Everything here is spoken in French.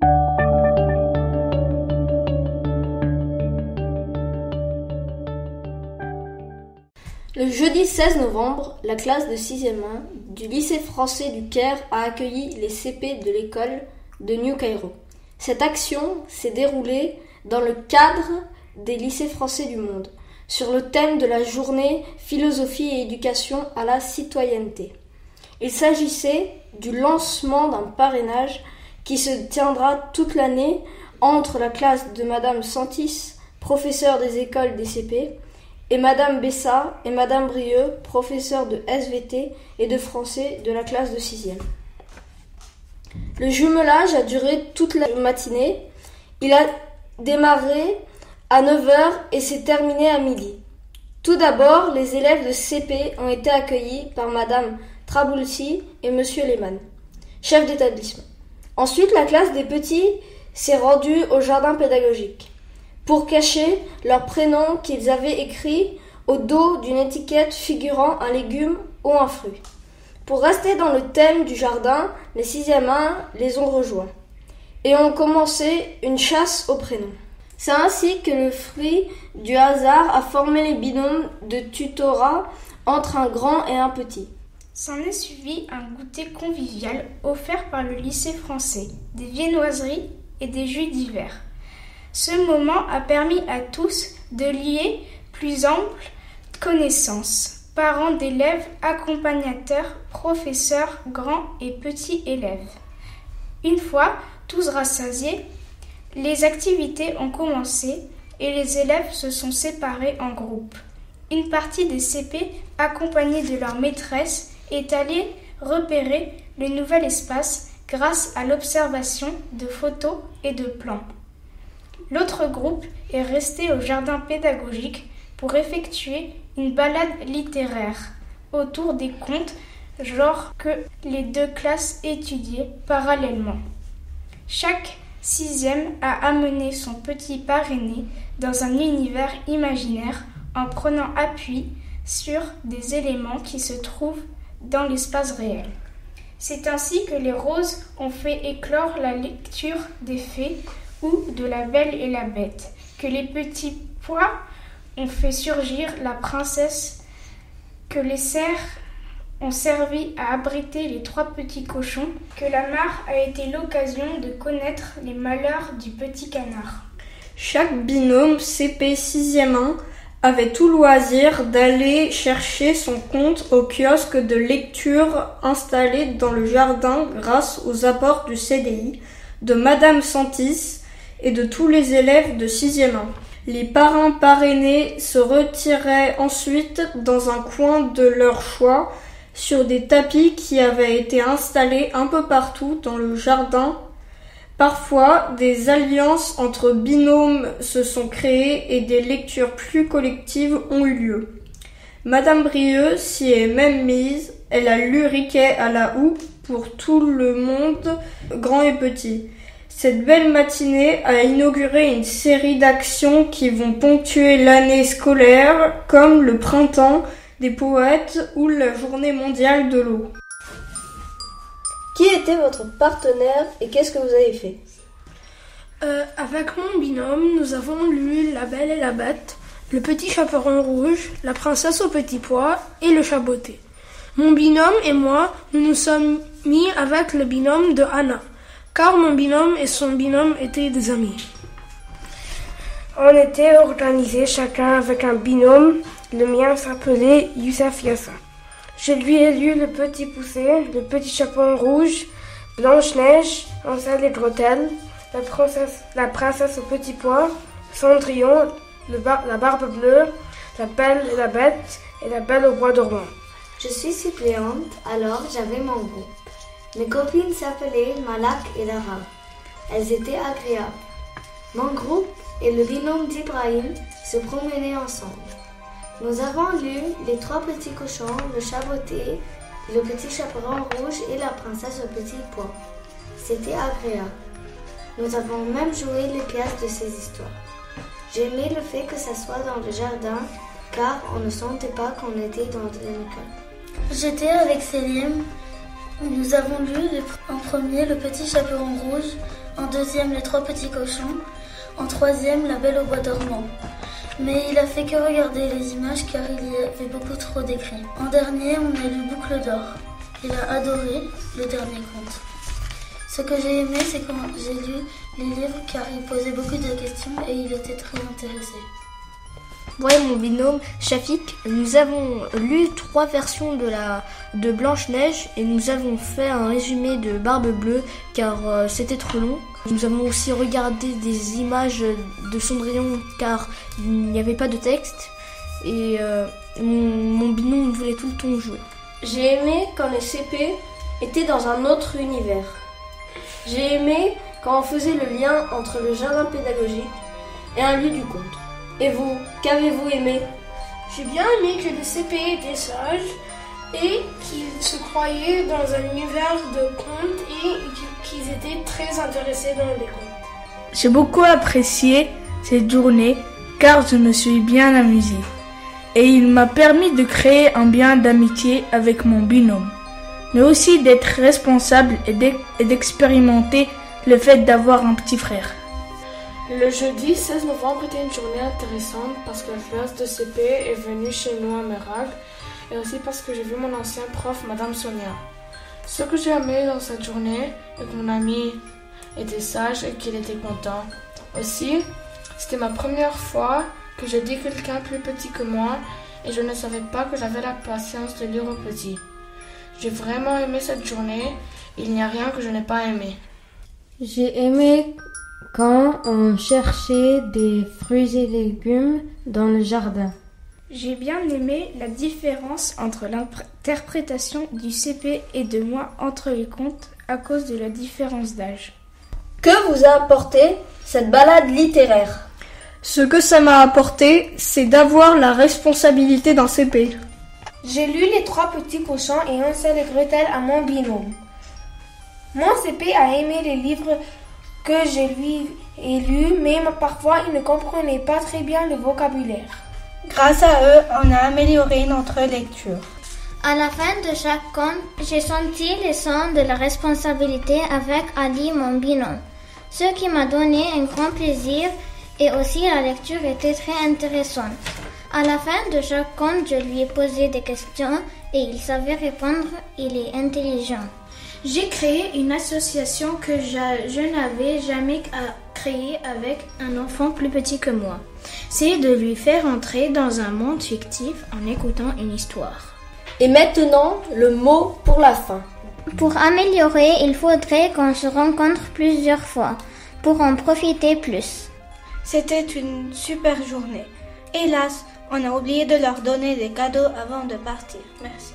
Le jeudi 16 novembre, la classe de 6e 1 du lycée français du Caire a accueilli les CP de l'école de New Cairo. Cette action s'est déroulée dans le cadre des lycées français du monde, sur le thème de la journée Philosophie et éducation à la citoyenneté. Il s'agissait du lancement d'un parrainage qui se tiendra toute l'année entre la classe de Madame Santis, professeure des écoles des CP, et Madame Bessa et Madame Brieux, professeurs de SVT et de français de la classe de 6e. Le jumelage a duré toute la matinée. Il a démarré à 9h et s'est terminé à midi. Tout d'abord, les élèves de CP ont été accueillis par Madame Traboulsi et Monsieur Lehmann, chef d'établissement. Ensuite, la classe des petits s'est rendue au jardin pédagogique pour cacher leurs prénoms qu'ils avaient écrits au dos d'une étiquette figurant un légume ou un fruit. Pour rester dans le thème du jardin, les 6e 1 les ont rejoints et ont commencé une chasse aux prénoms. C'est ainsi que le fruit du hasard a formé les binômes de tutorat entre un grand et un petit. S'en est suivi un goûter convivial offert par le lycée français, des viennoiseries et des jus divers. Ce moment a permis à tous de lier plus ample connaissance. Parents d'élèves, accompagnateurs, professeurs, grands et petits élèves. Une fois tous rassasiés, les activités ont commencé et les élèves se sont séparés en groupes. Une partie des CP, accompagnée de leur maîtresse, est allée repérer le nouvel espace grâce à l'observation de photos et de plans. L'autre groupe est resté au jardin pédagogique pour effectuer une balade littéraire autour des contes, genre que les deux classes étudiaient parallèlement. Chaque 6e a amené son petit parrainé dans un univers imaginaire en prenant appui sur des éléments qui se trouvent dans l'espace réel. C'est ainsi que les roses ont fait éclore la lecture des fées ou de La Belle et la Bête, que les petits pois ont fait surgir la princesse, que les cerfs ont servi à abriter les 3 petits cochons, que la mare a été l'occasion de connaître les malheurs du petit canard. Chaque binôme CP 6e 1 avait tout loisir d'aller chercher son compte au kiosque de lecture installé dans le jardin grâce aux apports du CDI, de Madame Santis et de tous les élèves de 6e 1. Les parrains parrainés se retiraient ensuite dans un coin de leur choix sur des tapis qui avaient été installés un peu partout dans le jardin. Parfois, des alliances entre binômes se sont créées et des lectures plus collectives ont eu lieu. Madame Brieux s'y est même mise, elle a lu Riquet à la houe pour tout le monde, grand et petit. Cette belle matinée a inauguré une série d'actions qui vont ponctuer l'année scolaire, comme le printemps des poètes ou la journée mondiale de l'eau. Qui était votre partenaire et qu'est-ce que vous avez fait ? Avec mon binôme, nous avons lu La Belle et la Bête, Le Petit Chaperon Rouge, La Princesse aux Petits Pois et Le Chat Botté. Mon binôme et moi, nous nous sommes mis avec le binôme de Anna, car mon binôme et son binôme étaient des amis. On était organisés chacun avec un binôme. Le mien s'appelait Youssef Yassa. Je lui ai lu Le Petit Poucet, Le Petit Chaperon Rouge, Blanche-Neige, Hansel et Gretel, La Princesse aux Petits Pois, Cendrillon, La Barbe Bleue, La Belle et la Bête et La Belle au Bois dormant. Je suis suppléante, alors j'avais mon groupe. Mes copines s'appelaient Malak et Lara. Elles étaient agréables. Mon groupe et le binôme d'Ibrahim se promenaient ensemble. Nous avons lu Les 3 petits cochons, Le Chat Botté, Le Petit Chaperon Rouge et La Princesse aux Petits Pois. C'était agréable. Nous avons même joué les pièces de ces histoires. J'aimais le fait que ça soit dans le jardin, car on ne sentait pas qu'on était dans une école. J'étais avec Céline. Nous avons lu en premier Le Petit Chaperon Rouge, En deuxième, Les Trois Petits Cochons. En troisième, La Belle au Bois dormant. Mais il a fait que regarder les images car il y avait beaucoup trop d'écrits. En dernier, on a lu Boucle d'or. Il a adoré le dernier conte. Ce que j'ai aimé, c'est quand j'ai lu les livres car il posait beaucoup de questions et il était très intéressé. Moi et mon binôme Shafik, nous avons lu 3 versions de Blanche-Neige et nous avons fait un résumé de Barbe Bleue car c'était trop long. Nous avons aussi regardé des images de Cendrillon car il n'y avait pas de texte et mon binôme voulait tout le temps jouer. J'ai aimé quand les CP étaient dans un autre univers. J'ai aimé quand on faisait le lien entre le jardin pédagogique et un lieu du conte. Et vous, qu'avez-vous aimé? J'ai bien aimé que les CP étaient sages et qu'ils se croyaient dans un univers de contes et qu'ils étaient très intéressés dans les contes. J'ai beaucoup apprécié cette journée car je me suis bien amusée. Et il m'a permis de créer un lien d'amitié avec mon binôme, mais aussi d'être responsable et d'expérimenter le fait d'avoir un petit frère. Le jeudi 16 novembre était une journée intéressante parce que la classe de CP est venue chez nous à Merag et aussi parce que j'ai vu mon ancien prof, Madame Sonia. Ce que j'ai aimé dans cette journée est que mon ami était sage et qu'il était content. Aussi, c'était ma première fois que j'ai dit quelqu'un plus petit que moi et je ne savais pas que j'avais la patience de lire aux petits. J'ai vraiment aimé cette journée, il n'y a rien que je n'ai pas aimé. J'ai aimé quand on cherchait des fruits et légumes dans le jardin. J'ai bien aimé la différence entre l'interprétation du CP et de moi entre les contes à cause de la différence d'âge. Que vous a apporté cette balade littéraire? Ce que ça m'a apporté, c'est d'avoir la responsabilité d'un CP. J'ai lu Les Trois Petits Cochons et Hansel et Gretel à mon binôme. Mon CP a aimé les livres que je lui ai lus, mais parfois il ne comprenait pas très bien le vocabulaire. Grâce à eux, on a amélioré notre lecture. À la fin de chaque conte, j'ai senti le sens de la responsabilité avec Ali, mon binôme, ce qui m'a donné un grand plaisir et aussi la lecture était très intéressante. À la fin de chaque conte, je lui ai posé des questions et il savait répondre, il est intelligent. J'ai créé une association que je n'avais jamais créée avec un enfant plus petit que moi. C'est de lui faire entrer dans un monde fictif en écoutant une histoire. Et maintenant, le mot pour la fin. Pour améliorer, il faudrait qu'on se rencontre plusieurs fois pour en profiter plus. C'était une super journée. Hélas, on a oublié de leur donner des cadeaux avant de partir. Merci.